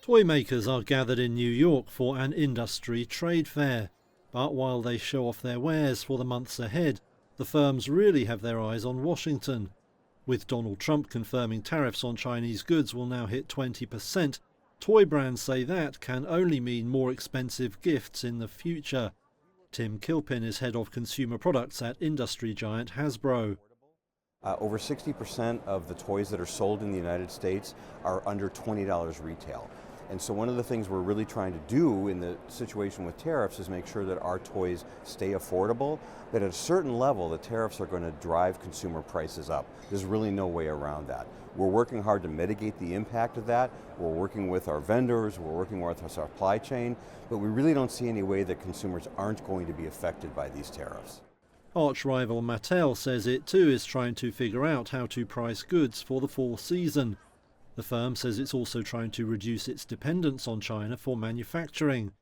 Toymakers are gathered in New York for an industry trade fair. But while they show off their wares for the months ahead, the firms really have their eyes on Washington. With Donald Trump confirming tariffs on Chinese goods will now hit 20%, toy brands say that can only mean more expensive gifts in the future. Tim Kilpin is head of consumer products at industry giant Hasbro. Over 60% of the toys that are sold in the United States are under $20 retail. And so one of the things we're really trying to do in the situation with tariffs is make sure that our toys stay affordable, but at a certain level the tariffs are going to drive consumer prices up. There's really no way around that. We're working hard to mitigate the impact of that. We're working with our vendors, we're working with our supply chain, but we really don't see any way that consumers aren't going to be affected by these tariffs. Arch rival Mattel says it too is trying to figure out how to price goods for the fall season. The firm says it's also trying to reduce its dependence on China for manufacturing.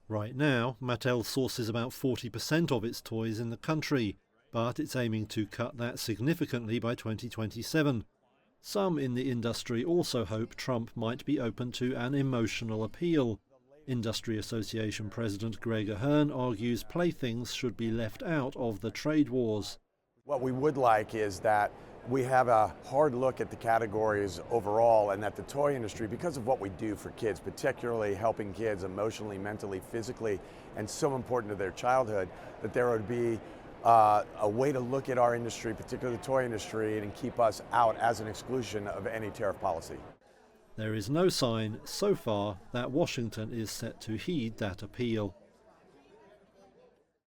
Right now, Mattel sources about 40% of its toys in the country, but it's aiming to cut that significantly by 2027. Some in the industry also hope Trump might be open to an emotional appeal. Industry Association President Greg Ahern argues playthings should be left out of the trade wars. What we would like is that we have a hard look at the categories overall, and that the toy industry, because of what we do for kids, particularly helping kids emotionally, mentally, physically, and so important to their childhood, that there would be a way to look at our industry, particularly the toy industry, and keep us out as an exclusion of any tariff policy. There is no sign, so far, that Washington is set to heed that appeal.